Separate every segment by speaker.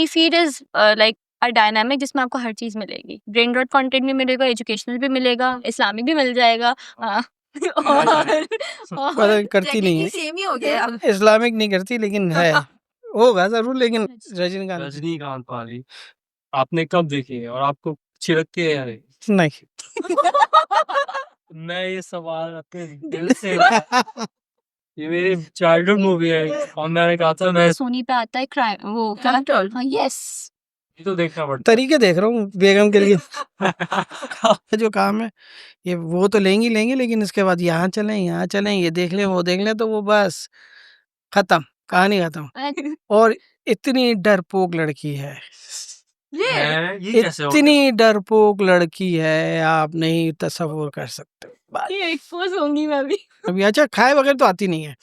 Speaker 1: Feed is like a dynamic जिसमें आपको हर चीज मिलेगी। ब्रेन रॉट कंटेंट भी मिलेगा, एजुकेशनल भी मिलेगा, इस्लामिक भी मिल जाएगा।
Speaker 2: पर करती नहीं है,
Speaker 3: सेम ही हो गया अब।
Speaker 2: इस्लामिक नहीं करती लेकिन है, होगा जरूर, लेकिन रजनीकांत
Speaker 4: रजनीकांत वाली आपने कब देखी है और आपको अच्छी लगती है या नहीं?
Speaker 2: नहीं।
Speaker 4: मैं ये सवाल अपने दिल से ये मेरी चाइल्डहुड मूवी है और मैंने कहा था मैं
Speaker 1: सोनी पे आता है क्राइम, वो
Speaker 3: Control.
Speaker 1: यस
Speaker 4: ये तो देखना पड़ता
Speaker 2: तरीके देख रहा हूँ बेगम के लिए। जो काम है ये वो तो लेंगी लेकिन इसके बाद यहाँ चलें ये देख लें वो देख लें, तो वो बस खत्म, कहानी खत्म। और इतनी डरपोक लड़की है,
Speaker 4: ये कैसे हो गया?
Speaker 2: इतनी डरपोक लड़की है, आप नहीं तसव्वुर कर सकते। बस।
Speaker 1: ये एक्सपोज होंगी मैं भी।
Speaker 2: अभी अच्छा खाए बगैर तो आती नहीं है।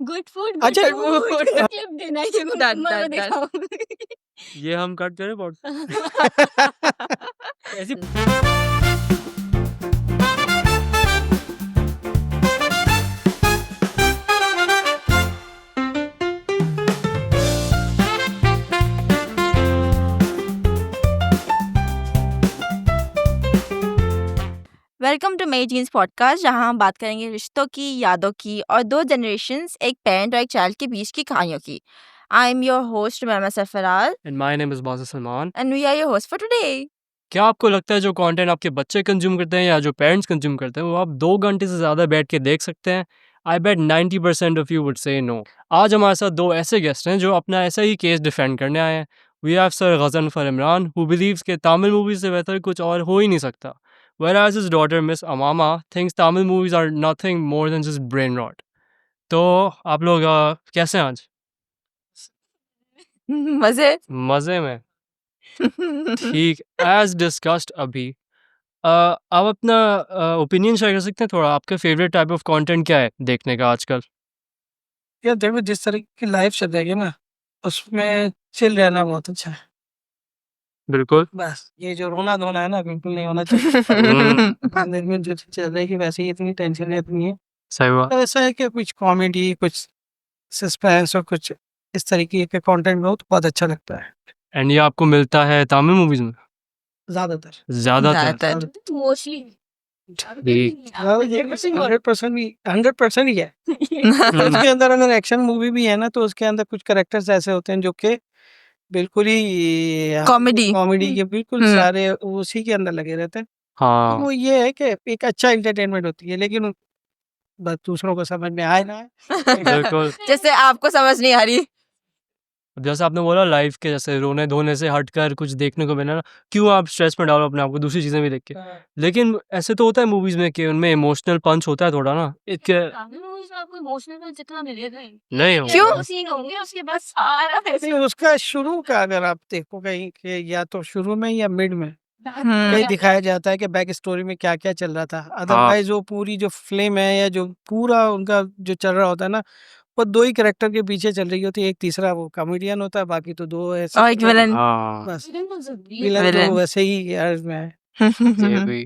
Speaker 1: गुड फूड,
Speaker 2: अच्छा,
Speaker 1: क्लिप देना है जो
Speaker 3: Done,
Speaker 1: मैं
Speaker 3: done,
Speaker 1: दिखाऊंगी।
Speaker 4: ये हम कट करें बहुत ऐसी
Speaker 3: वेलकम टू मेरी जीन्स पॉडकास्ट, जहां हम बात करेंगे रिश्तों की, यादों की और दो जनरेशन्स, एक पेरेंट और एक चाइल्ड के बीच की कहानियों की। I am your host Maima Sarfaraz
Speaker 4: and my name is Baaz Salman.
Speaker 3: And we are your host for today.
Speaker 4: क्या आपको लगता है जो कंटेंट आपके बच्चे कंज्यूम करते हैं या जो पेरेंट्स कंज्यूम करते हैं वो आप 2 घंटे से ज़्यादा बैठ के देख सकते हैं? I bet 90% of you would say no. आज हमारे साथ 2 ऐसे गेस्ट हैं जो अपना ऐसा ही केस डिफेंड करने आए हैं। We have sir Ghazanfar Imran who believes के तमिल मूवीज़ से बेहतर कुछ और हो ही नहीं सकता। Whereas his daughter Miss Amama thinks Tamil movies are nothing more than just brain rot. तो आप लोग कैसे हैं आज?
Speaker 3: मजे।
Speaker 4: मज़े में? ठीक, एज़ डिस्कस्ड अभी आप अपना ओपिनियन शेयर कर सकते हैं थोड़ा? आपका फेवरेट टाइप ऑफ कंटेंट क्या है देखने का आजकल?
Speaker 2: यार देखो, जिस तरह की लाइफ चल रही है ना, उसमें चिल रहना बहुत अच्छा है।
Speaker 4: बिल्कुल।
Speaker 2: बस ये जो रोना धोना है ना, बिल्कुल नहीं होना चाहिए। दिन में जो चीज़ चल रही है वैसे ही इतनी टेंशन इतनी है,
Speaker 4: सही बात।
Speaker 2: तो ऐसा है कि कुछ कॉमेडी, कुछ सस्पेंस और कुछ इस तरीके के कंटेंट हो तो बहुत अच्छा लगता है
Speaker 4: एंड ये आपको मिलता है तमिल मूवीज़ में?
Speaker 2: ज्यादातर।
Speaker 4: ज़्यादातर?
Speaker 1: मोस्टली
Speaker 4: ठीक।
Speaker 2: 100% ही है। उसके अंदर अगर एक्शन मूवी भी है ना, तो उसके अंदर कुछ कैरेक्टर्स ऐसे होते हैं जो कि बिल्कुल ही
Speaker 3: कॉमेडी।
Speaker 2: कॉमेडी के बिल्कुल सारे उसी के अंदर लगे रहते हैं। तो
Speaker 4: हाँ।
Speaker 2: वो ये है कि एक अच्छा एंटरटेनमेंट होती है, लेकिन बस दूसरों को समझ में आए ना आए।
Speaker 4: बिल्कुल।
Speaker 3: जैसे आपको समझ नहीं आ रही।
Speaker 4: जैसे आपने बोला लाइफ के जैसे रोने धोने से हटकर कुछ देखने को मिला ना, क्यों आप स्ट्रेस में डालो अपने आप को दूसरी चीज़ें भी देख के। लेकिन ऐसे तो होता है मूवीज़ में कि उनमें इमोशनल पंच होता है थोड़ा ना, एक
Speaker 1: आपको इमोशनल जितना मिलेगा ही
Speaker 4: नहीं हो
Speaker 3: क्यों?
Speaker 1: सीन होंगे, उसके बाद सारा
Speaker 2: नहीं, उसका शुरू का अगर आप देखो कहीं कि या तो शुरू में या मिड में कहीं दिखाया जाता है कि बैक स्टोरी में क्या क्या चल रहा था। अदरवाइज वो पूरी जो फिल्म है या जो पूरा उनका जो चल रहा होता है ना, वो दो ही कैरेक्टर के पीछे चल रही होती है। एक तीसरा वो कॉमेडियन होता है, बाकी तो दो ऐसे
Speaker 3: और एक विलन।
Speaker 4: हाँ
Speaker 2: बस
Speaker 1: विलन
Speaker 2: विलन तो
Speaker 3: विलन।
Speaker 2: वैसे ही यार में है,
Speaker 4: ये भी।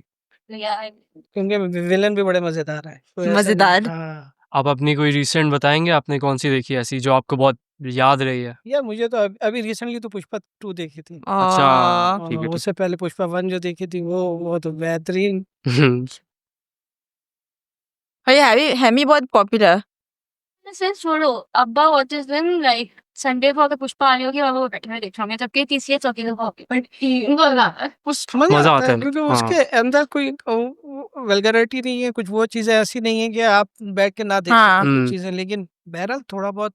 Speaker 2: क्योंकि विलन भी बड़े मजेदार है। तो ऐसा नहीं-
Speaker 3: मजेदार।
Speaker 2: हाँ
Speaker 4: आप अपनी कोई रिसेंट बताएंगे आपने कौन सी देखी ऐसी जो आपको बहुत याद रही है?
Speaker 2: यार, मुझे तो अभी रिसेंटली तो पुष्पा 2 देखी थी।
Speaker 4: अच्छा
Speaker 3: आ,
Speaker 4: ठीक है
Speaker 2: उससे पहले पुष्पा 1 जो देखी थी वो तो बेहतरीन।
Speaker 4: ठीक।
Speaker 3: और ये हैमी बहुत पॉपुलर।
Speaker 1: सिर्फ छोड़ो, अब्बा वॉचेस देम लाइक संडे को अगर पुष्पा आ रही होगी और वो बैठे हुए देख रहे होंगे, जबकि तीसरी या चौथी दफा होगी, बट
Speaker 2: मजा
Speaker 4: आता है
Speaker 2: क्योंकि
Speaker 4: हाँ।
Speaker 2: उसके अंदर कोई वल्गैरिटी नहीं है, कुछ वो चीजें ऐसी नहीं है कि आप बैठ के ना देख
Speaker 3: हाँ।
Speaker 2: सकते कुछ चीजें, लेकिन बहरहाल थोड़ा बहुत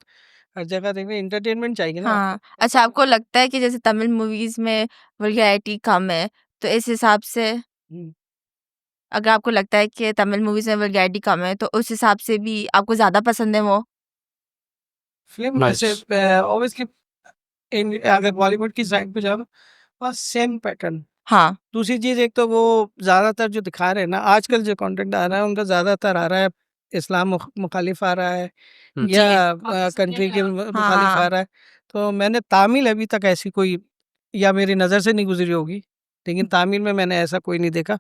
Speaker 2: हर जगह देखने इंटरटेनमेंट चाहिए ना।
Speaker 3: हाँ। अच्छा, आपको लगता है कि जैसे तमिल मूवीज में वल्गैरिटी कम है, तो इस हिसाब से
Speaker 2: हम्म।
Speaker 3: अगर आपको लगता है कि तमिल मूवीज में वल्गैरिटी कम है, तो उस हिसाब से भी आपको ज्यादा पसंद है वो?
Speaker 2: Film
Speaker 4: Nice.
Speaker 2: वैसे ऑब्वियसली अगर बॉलीवुड की साइड पे जाओ बस सेम पैटर्न।
Speaker 3: हाँ।
Speaker 2: दूसरी चीज, एक तो वो ज्यादातर जो दिखा रहे हैं ना आजकल जो कंटेंट आ रहा है उनका ज्यादातर आ रहा है इस्लाम मुखालिफ आ रहा है या कंट्री के मुखालिफ आ
Speaker 3: हाँ।
Speaker 2: रहा है। तो मैंने तामिल अभी तक ऐसी कोई, या मेरी नज़र से नहीं गुजरी होगी, लेकिन तामिल में मैंने ऐसा कोई नहीं देखा।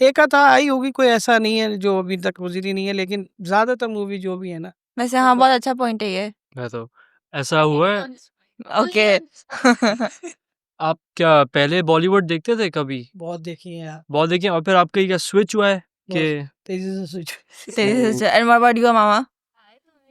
Speaker 2: एक आधा आई होगी, कोई ऐसा नहीं है जो अभी तक गुजरी नहीं है, लेकिन ज्यादातर मूवी जो भी है ना
Speaker 3: वैसे हाँ, बहुत अच्छा पॉइंट है ये।
Speaker 4: मैं तो ऐसा हुआ है
Speaker 3: ओके
Speaker 4: आप क्या पहले बॉलीवुड देखते थे कभी?
Speaker 2: बहुत देखी है यार,
Speaker 4: बहुत देखिए और फिर आपका क्या स्विच हुआ है कि
Speaker 2: तेजी से switch.
Speaker 3: And what about you Mama?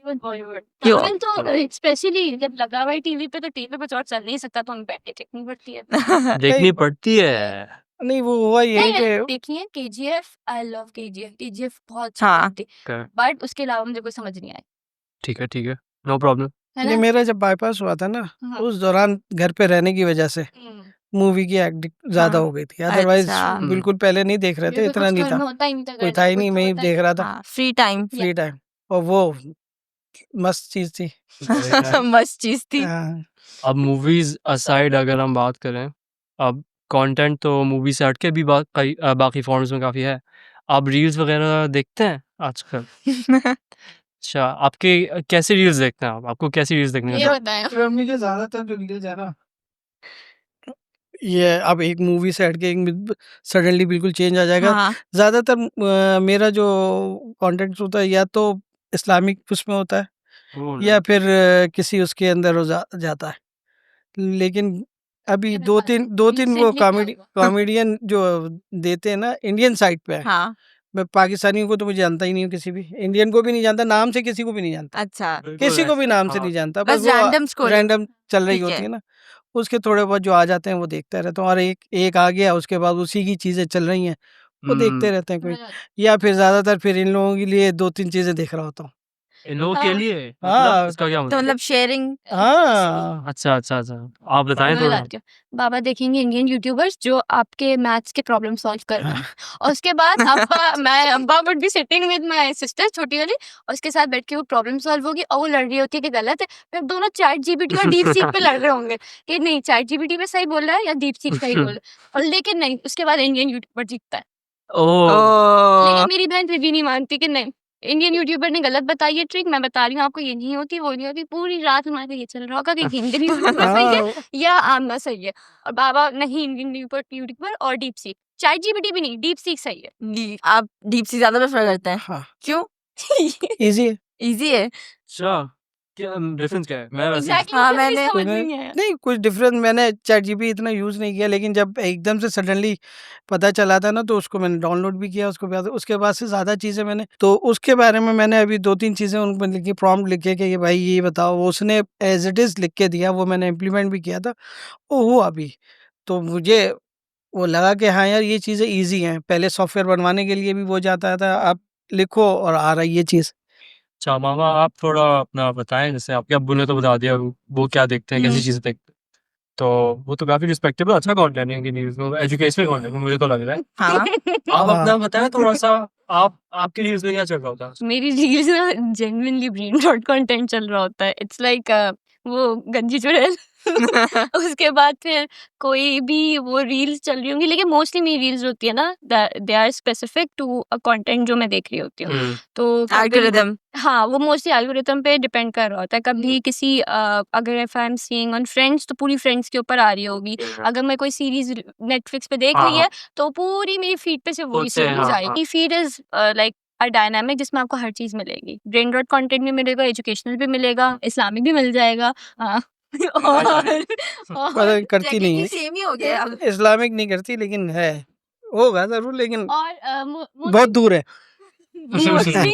Speaker 1: Bollywood
Speaker 3: क्यों?
Speaker 1: तमिल तो स्पेशली जब लगा हुआ है टीवी पे, तो टीवी पे कुछ और चल नहीं सकता, तो हमें बैठ के देखनी पड़ती है।
Speaker 4: देखनी पड़ती है।
Speaker 2: नहीं वो हुआ ये
Speaker 1: नहीं,
Speaker 2: कि
Speaker 1: देखी है KGF, आई लव KGF बहुत अच्छी
Speaker 3: हाँ।
Speaker 1: थी,
Speaker 4: Okay,
Speaker 1: बट उसके अलावा मुझे कुछ समझ नहीं आया,
Speaker 4: ठीक है, नो प्रॉब्लम।
Speaker 1: है
Speaker 2: नहीं,
Speaker 1: ना?
Speaker 2: मेरा जब बाईपास हुआ था ना,
Speaker 1: हाँ।
Speaker 2: उस दौरान घर पे रहने की वजह से मूवी की एक्टिंग ज्यादा
Speaker 3: हाँ,
Speaker 2: हो गई थी, अदरवाइज
Speaker 3: अच्छा।
Speaker 2: बिल्कुल पहले नहीं देख रहे थे, इतना नहीं था,
Speaker 1: होता ही नहीं था,
Speaker 2: कोई था ही नहीं, मैं ही देख रहा था
Speaker 3: हाँ, फ्री टाइम
Speaker 2: फ्री टाइम, और वो मस्त चीज थी।
Speaker 3: मस्त चीज थी।
Speaker 2: हाँ,
Speaker 4: अब मूवीज असाइड अगर हम बात करें, अब कंटेंट तो मूवी से हट के भी बाकी फॉर्म्स में काफ़ी है। आप रील्स वगैरह देखते हैं आजकल? अच्छा, आपके कैसी रील्स देखते हैं आप? आपको कैसी रील्स देखने का
Speaker 1: ये
Speaker 4: शौक?
Speaker 1: बताएं।
Speaker 2: फिल्म के ज्यादातर जो रील्स है ना, ये अब एक मूवी से हटके एक सडनली बिल्कुल चेंज आ जाएगा।
Speaker 3: हाँ,
Speaker 2: ज्यादातर मेरा जो कंटेंट होता है या तो इस्लामिक उसमें होता है
Speaker 4: वो
Speaker 2: या फिर किसी उसके अंदर हो जाता है, लेकिन अभी दो तीन वो
Speaker 1: Recently क्या हुआ?
Speaker 2: कॉमेडियन जो देते हैं ना इंडियन साइड पे है।
Speaker 3: हाँ,
Speaker 2: मैं पाकिस्तानियों को तो मुझे जानता ही नहीं हूँ, किसी भी इंडियन को भी नहीं जानता, नाम से किसी को भी नहीं जानता,
Speaker 3: अच्छा।
Speaker 2: किसी को भी नाम से
Speaker 4: हाँ,
Speaker 2: नहीं जानता,
Speaker 3: बस
Speaker 2: बस वो
Speaker 3: random scrolling।
Speaker 2: रैंडम चल रही
Speaker 3: ठीक
Speaker 2: होती
Speaker 3: है।
Speaker 2: है ना, उसके थोड़े बहुत जो आ जाते हैं वो देखता रहता हूँ, और एक आ गया उसके बाद उसी की चीजें चल रही हैं वो देखते रहते हैं कोई, या फिर ज्यादातर फिर इन लोगों के लिए 2-3 चीजें देख रहा होता हूँ।
Speaker 4: इन लोगों के
Speaker 1: हाँ।
Speaker 4: लिए
Speaker 2: हाँ।
Speaker 4: मतलब इसका क्या
Speaker 3: तो
Speaker 4: मतलब?
Speaker 3: मतलब शेयरिंग।
Speaker 2: हाँ,
Speaker 4: अच्छा, आप बताएं
Speaker 1: मैं
Speaker 4: थोड़ा।
Speaker 1: बताती हूँ। बाबा देखेंगे इंडियन यूट्यूबर्स जो आपके मैथ्स के प्रॉब्लम सॉल्व कर रहे हैं, और उसके बाद अब्बा would be sitting with my sister छोटी वाली, और उसके साथ बैठ के वो प्रॉब्लम सॉल्व होगी, और वो लड़ रही होती है कि गलत है, फिर दोनों चैट जीपीटी और डीप सीक पे लड़ रहे होंगे कि नहीं चैट जीपीटी पे सही बोल रहा है या डीप सीक सही बोल रहा है, और लेकिन नहीं, उसके बाद इंडियन यूट्यूबर जीतता है।
Speaker 4: ओह!
Speaker 1: लेकिन मेरी बहन फिर भी नहीं मानती कि नहीं, इंडियन यूट्यूबर ने गलत बताई है ट्रिक, मैं बता रही हूँ आपको, ये नहीं होती वो नहीं होती, पूरी रात हमारे को ये चल रहा होगा कि इंडियन यूट्यूबर सही है
Speaker 2: हाँ,
Speaker 1: या आमना सही है, और बाबा नहीं, इंडियन यूट्यूबर और डीप सीक, चैट जीपीटी भी नहीं, डीप सीक सही है।
Speaker 3: आप डीप सी ज्यादा प्रेफर करते हैं?
Speaker 2: हाँ,
Speaker 3: क्यों?
Speaker 2: इजी है।
Speaker 3: इजी है।
Speaker 4: अच्छा, क्या डिफरेंस क्या है? मैं वैसे
Speaker 1: Exactly,
Speaker 3: हाँ,
Speaker 1: मुझे भी
Speaker 3: मैंने-
Speaker 1: समझ
Speaker 2: मैंने
Speaker 1: नहीं आया।
Speaker 2: नहीं कुछ डिफरेंस, मैंने चैट जीपीटी इतना यूज नहीं किया, लेकिन जब एकदम से सडनली पता चला था ना, तो उसको मैंने डाउनलोड भी किया, उसके बाद से ज्यादा चीजें मैंने, तो उसके बारे में मैंने अभी 2-3 चीजें उनको लिखी, प्रॉम्प्ट लिखे कि भाई ये बताओ, वो उसने एज इट इज लिख के दिया, वो मैंने इम्प्लीमेंट भी किया था, वो हुआ अभी, तो मुझे वो लगा कि हाँ यार ये चीजें ईजी हैं, पहले सॉफ्टवेयर बनवाने के लिए भी वो जाता था, आप लिखो और आ रही है चीज।
Speaker 4: अच्छा मामा आप थोड़ा अपना बताएं, जैसे आपके अब्बू ने तो बता दिया वो क्या देखते हैं, कैसी चीजें देखते हैं, तो वो तो काफी रिस्पेक्टेबल अच्छा कंटेंट है, इनकी न्यूज़ में एजुकेशनल कंटेंट मुझे तो लग रहा है।
Speaker 3: हाँ।
Speaker 4: आप
Speaker 2: हाँ।
Speaker 4: अपना बताएं थोड़ा सा, आपकी न्यूज़ में क्या चल रहा होता है?
Speaker 1: मेरी रील्स ना जेन्युइनली ब्रेन रॉट कंटेंट चल रहा होता है, इट्स लाइक वो गंजी चुड़ैल उसके बाद फिर कोई भी वो रील्स चल रही होंगी, लेकिन मोस्टली मेरी रील्स होती है ना, they are specific to a content जो मैं देख रही होती हूँ, तो कभी-
Speaker 3: एल्गोरिदम।
Speaker 1: हाँ, वो मोस्टली एल्गोरिथम पे डिपेंड कर रहा होता है, कभी किसी अगर if I am seeing on friends तो पूरी फ्रेंड्स के ऊपर आ रही होगी, अगर मैं कोई सीरीज नेटफ्लिक्स पे देख रही है तो पूरी मेरी फीड पे से वही
Speaker 4: उससे, हाँ,
Speaker 1: सीरीज
Speaker 4: हाँ।
Speaker 1: आएगी। Feed is like a dynamic जिसमें आपको हर चीज मिलेगी, ब्रेन रॉट कंटेंट भी मिलेगा, एजुकेशनल भी मिलेगा, इस्लामिक भी मिल जाएगा, हाँ। और
Speaker 2: पता नहीं, करती नहीं है,
Speaker 3: सेम ही हो गया अब।
Speaker 2: इस्लामिक नहीं करती, लेकिन है, होगा जरूर, लेकिन
Speaker 1: और
Speaker 2: बहुत दूर है।
Speaker 1: मोस्टली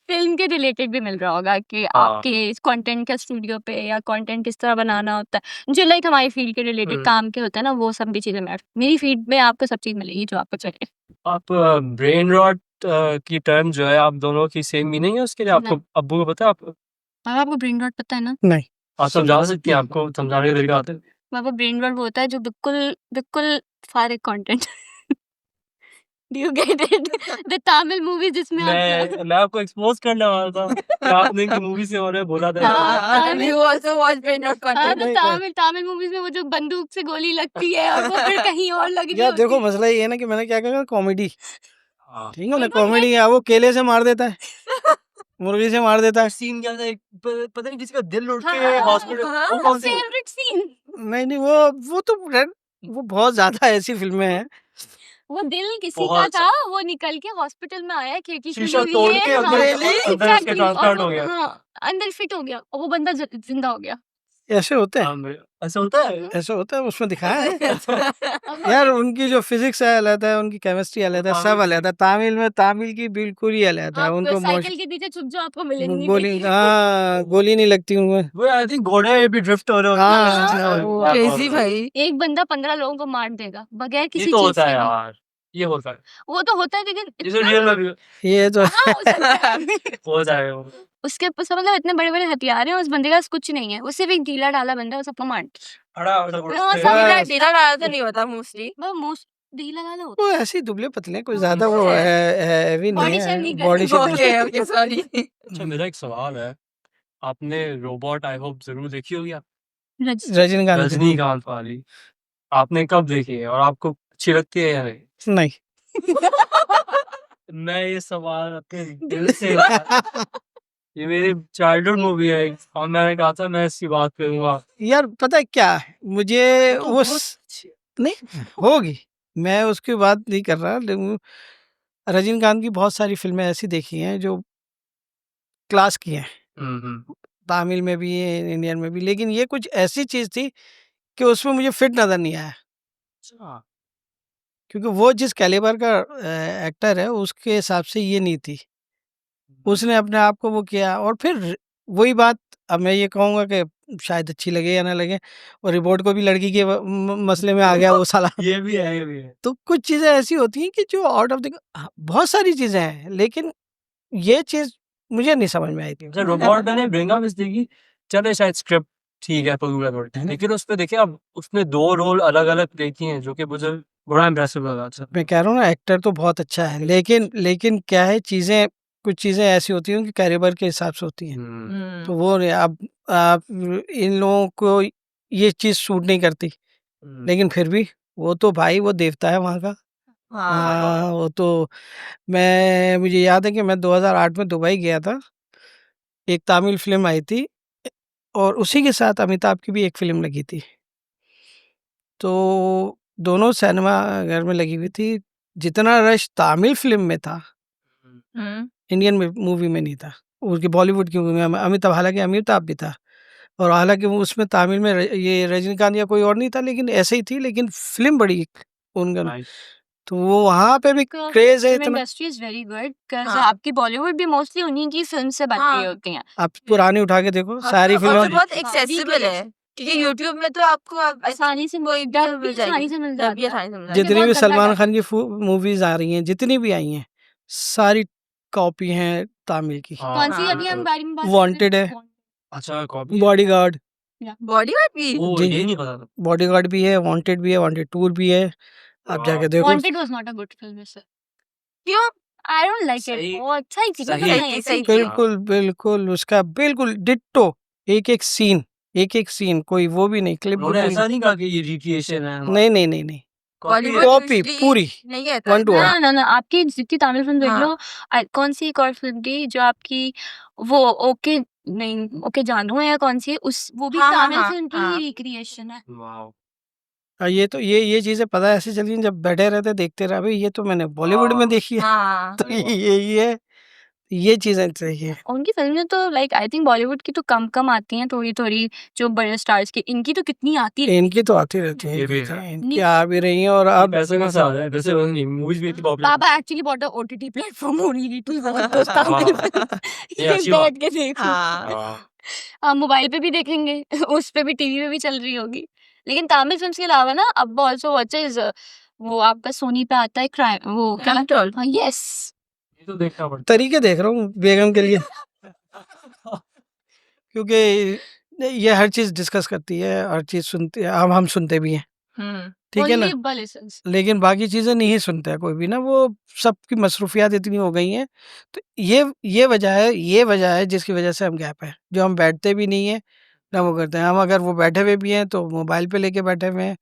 Speaker 1: फिल्म के रिलेटेड भी मिल रहा होगा कि
Speaker 4: हाँ।
Speaker 1: आपके कंटेंट का स्टूडियो पे या कंटेंट किस तरह बनाना होता है, जो लाइक हमारी फील्ड के रिलेटेड काम के होते हैं ना, वो सब भी चीजें मेरी फीड में आपको सब चीज मिलेगी जो आपको चाहिए।
Speaker 4: आप ब्रेन रॉट की टर्म जो है आप दोनों की सेम मीनिंग है उसके लिए? आपको अब्बू को पता है?
Speaker 1: बाबा आपको ब्रेन रॉट पता है ना?
Speaker 2: नहीं,
Speaker 4: आप समझा सकती हैं? आपको समझाने का तरीका आता है?
Speaker 1: बाबा ब्रेन रॉट वो होता है जो बिल्कुल बिल्कुल फारिग content do you get it? The Tamil movie जिसमें आप
Speaker 4: मैं आपको एक्सपोज करने वाला था कि आपने इनकी मूवी से और बोला था।
Speaker 1: हाँ,
Speaker 3: You also watch brain rot
Speaker 1: हाँ,
Speaker 3: content.
Speaker 1: तो
Speaker 2: नहीं,
Speaker 1: तमिल मूवीज में वो जो बंदूक से गोली लगती है और वो फिर कहीं और लग रही
Speaker 2: यार
Speaker 1: होती
Speaker 2: देखो
Speaker 1: है।
Speaker 2: मसला ये है ना कि मैंने क्या कहा, कॉमेडी,
Speaker 4: हाँ।
Speaker 2: ठीक है ना,
Speaker 1: बिल्कुल
Speaker 2: कॉमेडी है, वो केले से मार देता है, मुर्गी से मार देता है,
Speaker 4: सीन क्या था, एक पता नहीं किसी का दिल उठ
Speaker 1: हाँ,
Speaker 4: के हॉस्पिटल, वो कौन सी?
Speaker 1: फेवरेट सीन
Speaker 2: नहीं वो तो वो बहुत ज्यादा ऐसी फिल्में हैं,
Speaker 1: वो दिल किसी का
Speaker 4: बहुत
Speaker 1: था, वो निकल के हॉस्पिटल में आया, खिड़की खुली
Speaker 4: शीशा
Speaker 1: हुई
Speaker 4: तोड़
Speaker 1: है,
Speaker 4: के
Speaker 1: हाँ,
Speaker 4: अंदर
Speaker 2: Really?
Speaker 4: अंदर उसके
Speaker 1: exactly,
Speaker 4: ट्रांसप्लांट हो
Speaker 1: और
Speaker 4: गया।
Speaker 1: हाँ, अंदर फिट हो गया और वो बंदा जिंदा हो गया।
Speaker 2: ऐसे होते हैं,
Speaker 4: ऐसा होता है
Speaker 2: ऐसे होता है, उसमें दिखाया है। यार उनकी जो फिजिक्स है अलग है, उनकी केमिस्ट्री अलग है, सब अलग है। तामिल में तामिल की बिल्कुल ही अलग है।
Speaker 1: आप
Speaker 2: उनको
Speaker 1: साइकिल के पीछे छुप जाओ, आपको मिलेंगी
Speaker 2: गोली,
Speaker 1: नहीं।
Speaker 2: हाँ गोली नहीं लगती उनमें।
Speaker 4: वो आई थिंक घोड़े भी ड्रिफ्ट हो रहे होते हैं।
Speaker 2: हाँ,
Speaker 4: वो
Speaker 3: क्रेजी भाई।
Speaker 1: एक बंदा 15 लोगों को मार देगा बगैर
Speaker 4: ये
Speaker 1: किसी
Speaker 4: तो
Speaker 1: चीज
Speaker 4: होता
Speaker 1: के
Speaker 4: है
Speaker 1: भी।
Speaker 4: यार, ये होता है,
Speaker 1: वो तो होता है लेकिन
Speaker 4: ये तो
Speaker 1: इतना
Speaker 4: रियल में भी
Speaker 2: ये तो
Speaker 1: हाँ, हो सकता है।
Speaker 4: हो जाएगा वो।
Speaker 1: उसके पास मतलब इतने बड़े-बड़े हथियार हैं, उस बंदे के पास कुछ नहीं है। वो सिर्फ एक ढीला ढाला बंदा है, वो सबको मार
Speaker 4: खड़ा
Speaker 1: हाँ, सब
Speaker 2: बस।
Speaker 3: ढीला ढाला तो नहीं होता मोस्टली।
Speaker 1: वो मोस्ट ढीला ढाला होता
Speaker 2: वो ऐसे ही दुबले पतले, कोई ज्यादा वो हैवी नहीं
Speaker 1: Body shape
Speaker 2: है,
Speaker 1: नहीं
Speaker 2: बॉडी
Speaker 1: करते।
Speaker 2: Shape
Speaker 3: okay okay sorry.
Speaker 4: अच्छा मेरा एक सवाल है, आपने रोबोट आई होप जरूर देखी होगी आप,
Speaker 1: है। रज
Speaker 2: रजनीकांत
Speaker 4: रजनीकांत वाली, आपने कब देखी है और आपको अच्छी लगती है या नहीं?
Speaker 2: नहीं।
Speaker 4: मैं ये सवाल अपने दिल से ये मेरी चाइल्डहुड मूवी है और मैंने कहा था मैं इसकी बात करूंगा।
Speaker 2: यार पता है क्या है, मुझे
Speaker 4: तो
Speaker 2: वो
Speaker 4: बहुत
Speaker 2: नहीं होगी, मैं उसकी बात नहीं कर रहा, लेकिन रजनीकांत की बहुत सारी फिल्में ऐसी देखी हैं जो क्लास की हैं,
Speaker 4: हम्म।
Speaker 2: तमिल में भी है, इंडियन में भी, लेकिन ये कुछ ऐसी चीज थी कि उसमें मुझे फिट नजर नहीं आया,
Speaker 4: अच्छा
Speaker 2: क्योंकि वो जिस कैलिबर का एक्टर है उसके हिसाब से ये नहीं थी। उसने अपने आप को वो किया, और फिर वही बात, अब मैं ये कहूँगा कि शायद अच्छी लगे या ना लगे, और रिपोर्ट को भी लड़की के मसले में आ गया वो साला।
Speaker 4: ये भी है, ये भी है।
Speaker 2: तो कुछ चीज़ें ऐसी होती हैं कि जो आउट ऑफ द, बहुत सारी चीज़ें हैं, लेकिन ये चीज़ मुझे नहीं समझ में आई थी।
Speaker 4: अच्छा रोबोट मैंने ब्रिंग अप इसलिए की, चले शायद स्क्रिप्ट ठीक है पूरा थोड़ी, लेकिन उसमें देखिए अब उसने 2 रोल अलग-अलग प्ले किए हैं जो कि मुझे बड़ा इम्प्रेसिव लगा। अच्छा
Speaker 2: मैं कह रहा हूँ ना, एक्टर तो बहुत अच्छा है, लेकिन क्या है, चीज़ें, कुछ चीज़ें ऐसी होती हैं कि कैलिबर के हिसाब से होती हैं। तो वो नहीं, अब आप इन लोगों को ये चीज़ सूट नहीं करती, लेकिन फिर भी वो तो भाई वो देवता है वहाँ का। हाँ, वो तो मुझे याद है कि मैं 2008 में दुबई गया था, एक तमिल फ़िल्म आई थी, और उसी के साथ अमिताभ की भी एक फ़िल्म लगी थी। तो दोनों सिनेमा घर में लगी हुई थी। जितना रश तमिल फ़िल्म में था, इंडियन में मूवी में नहीं था। उसकी बॉलीवुड की मूवी में अमिताभ, हालाँकि अमिताभ भी था, और हालाँकि वो उसमें तमिल में ये रजनीकांत या कोई और नहीं था, लेकिन ऐसे ही थी, लेकिन फ़िल्म बड़ी उनका,
Speaker 4: नाइस।
Speaker 2: तो वो वहाँ पे भी क्रेज़ है
Speaker 1: फिल्म
Speaker 2: इतना।
Speaker 1: Industry is very good because
Speaker 3: हाँ।
Speaker 1: आपकी बॉलीवुड भी मोस्टली उन्हीं की फिल्म से बनती
Speaker 3: हाँ।
Speaker 1: होती हैं।
Speaker 2: आप पुरानी उठा के देखो, सारी
Speaker 3: और
Speaker 2: फ़िल्में
Speaker 3: फिर बहुत
Speaker 1: हाँ,
Speaker 3: एक्सेसिबल है, क्योंकि यूट्यूब में तो आपको
Speaker 1: आसानी से
Speaker 3: कोई भी
Speaker 1: डब भी
Speaker 3: मिल जाएगी।
Speaker 1: आसानी से मिल
Speaker 3: डब भी
Speaker 1: जाता है।
Speaker 3: आसानी से मिल जाएगी।
Speaker 2: जितनी
Speaker 1: बहुत
Speaker 2: भी
Speaker 1: गंदा
Speaker 2: सलमान
Speaker 1: डब।
Speaker 2: खान की मूवीज़ आ रही हैं, जितनी भी आई हैं, सारी कॉपी हैं तमिल की।
Speaker 1: कौन सी
Speaker 3: हाँ,
Speaker 1: अभी हम बारे में बात
Speaker 2: वांटेड है,
Speaker 4: अच्छा कॉपी
Speaker 2: बॉडीगार्ड,
Speaker 3: बॉडीगार्ड भी।
Speaker 4: ओह!
Speaker 2: जी,
Speaker 4: ये नहीं पता था।
Speaker 2: बॉडीगार्ड भी है, वांटेड भी है, वांटेड 2 भी है, आप जाके देखो।
Speaker 1: Wanted was not a good film sir.
Speaker 3: क्यों?
Speaker 1: I don't like it.
Speaker 4: सही
Speaker 1: वो अच्छा ही थी
Speaker 4: सही
Speaker 1: मतलब
Speaker 3: सही
Speaker 1: नहीं
Speaker 3: थी,
Speaker 1: अच्छी
Speaker 3: सही
Speaker 1: थी।
Speaker 3: थी।
Speaker 2: बिल्कुल, बिल्कुल उसका बिल्कुल डिट्टो, एक-एक सीन, कोई वो भी नहीं, क्लिप
Speaker 4: उन्होंने
Speaker 2: बिल्कुल
Speaker 4: ऐसा नहीं कहा कि ये रिक्रिएशन है हमारा।
Speaker 2: नहीं, नहीं, नहीं, नहीं,
Speaker 4: कॉपी
Speaker 3: बॉलीवुड
Speaker 4: है।
Speaker 2: कॉपी
Speaker 3: यूजुअली
Speaker 2: पूरी,
Speaker 3: नहीं कहता
Speaker 2: 1 to 1।
Speaker 1: ना ना ना आपकी जितनी तमिल फिल्म देख
Speaker 3: हाँ।
Speaker 1: लो कौन सी एक और फिल्म थी जो आपकी वो ओके नहीं ओके जानू है या कौन सी है उस वो भी
Speaker 3: हाँ, हाँ,
Speaker 1: तमिल
Speaker 3: हाँ,
Speaker 1: फिल्म की
Speaker 3: हाँ।
Speaker 1: ही रिक्रिएशन है।
Speaker 4: वाओ!
Speaker 2: ये तो ये चीज़ें पता ऐसे चली जब बैठे रहते देखते रहे, भाई ये तो मैंने बॉलीवुड में देखी है।
Speaker 3: हाँ।
Speaker 2: तो यही है, ये चीज़ें चाहिए।
Speaker 1: उनकी फिल्में तो लाइक आई थिंक बॉलीवुड की तो कम कम आती हैं थोड़ी थोड़ी जो बड़े स्टार्स की इनकी तो कितनी आती है।
Speaker 2: इनकी तो आती रहती है,
Speaker 4: ये भी है।
Speaker 2: इनकी आ भी रही हैं, और
Speaker 4: अब
Speaker 2: अब
Speaker 4: पैसे कहाँ से आ रहे हैं? वैसे मूवीज भी इतनी पॉपुलर
Speaker 1: पापा actually bought OTT platform only to watch those Tamil
Speaker 4: ये अच्छी बात।
Speaker 1: बैठ के देखो।
Speaker 3: हाँ।
Speaker 1: आप मोबाइल पे भी देखेंगे उस पे भी टीवी पे भी चल रही होगी। लेकिन तमिल फिल्म्स के अलावा ना अब आल्सो वॉचेस वो आपका सोनी पे आता है क्राइम वो क्या
Speaker 3: Crime Troll।
Speaker 1: हाँ यस
Speaker 4: ये तो देखना पड़ता
Speaker 2: तरीके देख रहा हूँ बेगम के लिए, क्योंकि ये हर चीज़ डिस्कस करती है, हर चीज़ सुनती है, हम सुनते भी हैं, ठीक है ना?
Speaker 1: ओनली अब्बा लिसन्स।
Speaker 2: लेकिन बाकी चीज़ें नहीं सुनता है कोई भी ना, वो सबकी मसरूफियात इतनी हो गई हैं, तो ये वजह है जिसकी वजह से हम गैप हैं, जो हम बैठते भी नहीं हैं, ना वो करते हैं। हम अगर वो बैठे हुए भी हैं तो मोबाइल पे लेके बैठे हुए हैं।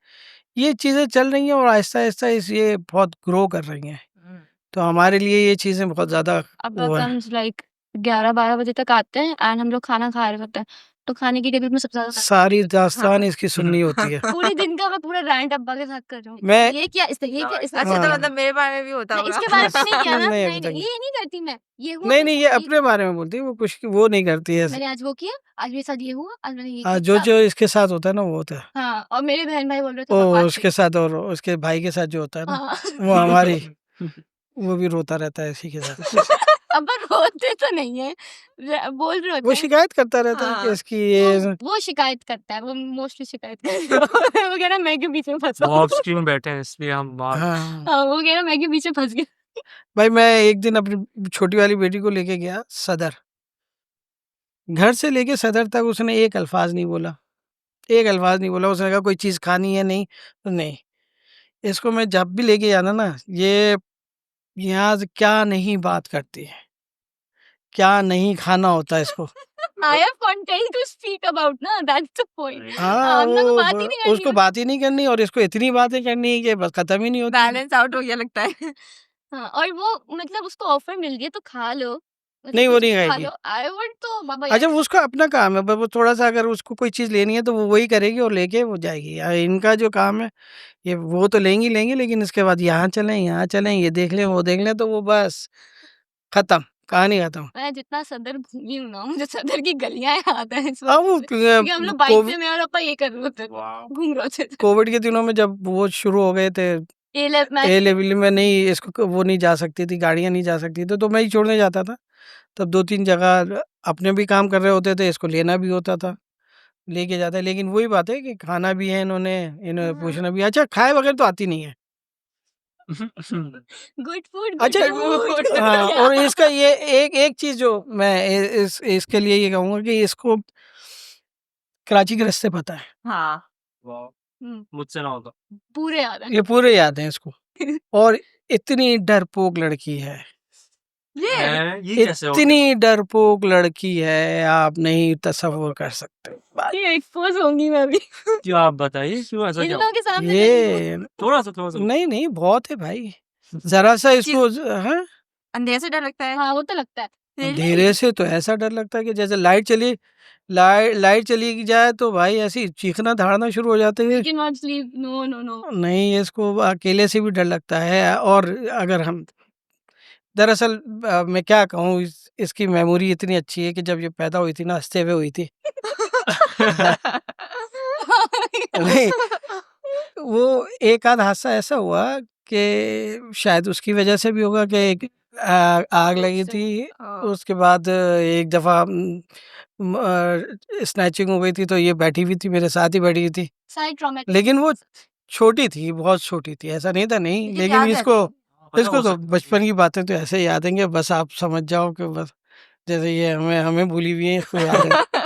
Speaker 2: ये चीज़ें चल रही हैं और आहिस्ता-आहिस्ता ये बहुत ग्रो कर रही हैं, तो हमारे लिए ये चीज़ें बहुत ज़्यादा
Speaker 1: अब
Speaker 2: वो है।
Speaker 1: कम्स लाइक 11-12 बजे तक आते हैं एंड हम लोग खाना खा रहे होते हैं तो खाने की टेबल में सबसे ज्यादा
Speaker 2: सारी दास्तान इसकी सुननी होती है।
Speaker 1: पूरे दिन का मैं पूरा रैंट अब्बा के साथ कर रही हूँ।
Speaker 2: मैं
Speaker 1: ये क्या इसने ये क्या इसने
Speaker 3: अच्छा, तो
Speaker 2: हाँ।
Speaker 3: मतलब मेरे बारे में भी होता
Speaker 1: नहीं,
Speaker 3: होगा।
Speaker 1: इसके बारे में नहीं किया ना।
Speaker 2: नहीं,
Speaker 1: नहीं,
Speaker 2: अभी तक
Speaker 1: नहीं, ये नहीं करती मैं। ये हुआ
Speaker 2: नहीं,
Speaker 1: तो
Speaker 2: नहीं, ये अपने बारे में बोलती है, वो कुछ वो नहीं करती है ऐसे।
Speaker 1: मैंने आज वो किया, आज मेरे साथ ये हुआ, आज मैंने ये
Speaker 2: हाँ,
Speaker 1: किया।
Speaker 2: जो इसके साथ होता है ना वो होता है।
Speaker 1: हाँ, और मेरे बहन भाई बोल रहे थे
Speaker 2: वो
Speaker 1: बकवास
Speaker 2: उसके साथ और उसके भाई के साथ जो होता है ना,
Speaker 1: हाँ।
Speaker 2: वो हमारी वो भी रोता रहता है इसी के साथ।
Speaker 1: अब्बा रोते तो नहीं है, बोल रहे
Speaker 2: वो
Speaker 1: होते हैं।
Speaker 2: शिकायत करता रहता है कि
Speaker 3: हाँ।
Speaker 2: इसकी ये
Speaker 1: वो शिकायत करता है, वो मोस्टली शिकायत करता है। वो कह रहा मैं के पीछे फंसा
Speaker 4: वो
Speaker 1: हूँ।
Speaker 4: ऑफ स्क्रीन बैठे हैं इसलिए हम बात
Speaker 2: हाँ।
Speaker 1: हाँ, वो कह रहा मैं के पीछे फंस गया।
Speaker 2: भाई मैं एक दिन अपनी छोटी वाली बेटी को लेके गया सदर। घर से लेके सदर तक उसने एक अल्फाज नहीं बोला, एक अल्फाज नहीं बोला। उसने कहा कोई चीज़ खानी है नहीं, तो नहीं। इसको मैं जब भी लेके जाना ना, ये यहाँ से क्या नहीं बात करती है, क्या नहीं खाना होता है इसको।
Speaker 1: I have content to speak about ना, that's the point।
Speaker 2: हाँ,
Speaker 1: हम लोग को
Speaker 2: वो
Speaker 1: बात ही नहीं करनी
Speaker 2: उसको
Speaker 1: है।
Speaker 2: बात ही नहीं करनी और इसको इतनी बातें करनी है कि बस खत्म ही नहीं होती।
Speaker 3: बैलेंस आउट हो गया लगता है।
Speaker 1: हाँ, और वो मतलब उसको ऑफर मिल गया तो खा लो, मतलब
Speaker 2: नहीं, वो
Speaker 1: कुछ
Speaker 2: नहीं
Speaker 1: भी खा
Speaker 2: खाएगी।
Speaker 1: लो। आई वांट तो बाबा
Speaker 2: अच्छा, वो उसका अपना काम है, वो थोड़ा सा अगर उसको कोई चीज़ लेनी है तो वो वही करेगी और लेके वो जाएगी। इनका जो काम है ये वो तो लेंगी लेंगी, लेकिन इसके बाद यहाँ चलें, ये देख लें, वो देख लें, तो वो बस खत्म, कहानी खत्म।
Speaker 1: मैं जितना सदर घूमी हूँ ना, मुझे सदर की गलियां याद है इस
Speaker 2: हाँ,
Speaker 1: वक्त
Speaker 2: वो
Speaker 1: से। क्योंकि हम लोग बाइक
Speaker 2: कोविड
Speaker 1: पे मैं और पापा ये कर रहे थे, घूम रहे थे।
Speaker 2: कोविड के दिनों में जब वो शुरू हो गए थे,
Speaker 1: मैं
Speaker 2: ए लेवल में नहीं इसको वो नहीं जा सकती थी, गाड़ियाँ नहीं जा सकती थी, तो मैं ही छोड़ने जाता था। तब 2-3 जगह अपने भी काम कर रहे होते थे, इसको लेना भी होता था, लेके जाता है। लेकिन वही बात है कि खाना भी है इन्होंने पूछना भी। अच्छा, खाए बगैर तो आती नहीं है।
Speaker 1: गुड फूड
Speaker 2: अच्छा, हाँ, और इसका ये एक चीज़ जो मैं इसके लिए ये कहूँगा कि इसको कराची के रास्ते पता है।
Speaker 3: हाँ।
Speaker 4: मुझसे ना होगा।
Speaker 1: पूरे याद है।
Speaker 2: ये पूरे याद हैं इसको। और इतनी डरपोक लड़की है,
Speaker 3: ये
Speaker 4: ये कैसे हो गया?
Speaker 2: इतनी डरपोक लड़की है, आप नहीं तसव्वुर कर सकते।
Speaker 1: ये एक्सपोज होंगी मैं भी
Speaker 4: क्यों आप बताइए क्यों ऐसा
Speaker 1: इन
Speaker 4: क्या
Speaker 1: लोगों के सामने।
Speaker 2: ये
Speaker 4: थोड़ा सा
Speaker 2: नहीं, बहुत है भाई। ज़रा सा इसको हाँ,
Speaker 3: अंधेरे से डर लगता है।
Speaker 1: हाँ, वो तो लगता है।
Speaker 2: अंधेरे से तो ऐसा डर लगता है कि जैसे लाइट चली जाए तो भाई ऐसी चीखना दहाड़ना शुरू हो जाते हैं।
Speaker 1: You cannot sleep, no, no, no।
Speaker 2: नहीं, इसको अकेले से भी डर लगता है। और अगर हम दरअसल मैं क्या कहूँ, इसकी मेमोरी इतनी अच्छी है कि जब ये पैदा हुई थी ना, हँसते हुए हुई थी। नहीं, वो एक आध हादसा ऐसा हुआ कि शायद उसकी वजह से भी होगा कि एक आग लगी थी। उसके बाद एक दफ़ा स्नैचिंग हो गई थी, तो ये बैठी हुई थी, मेरे साथ ही बैठी हुई थी।
Speaker 1: Side traumatic.
Speaker 2: लेकिन वो छोटी थी, बहुत छोटी थी, ऐसा नहीं था नहीं।
Speaker 3: लेकिन
Speaker 2: लेकिन
Speaker 3: याद
Speaker 2: इसको तो बचपन की बातें तो ऐसे ही याद हैं कि बस आप समझ जाओ कि बस जैसे ये हमें भूली हुई है, इसको याद है।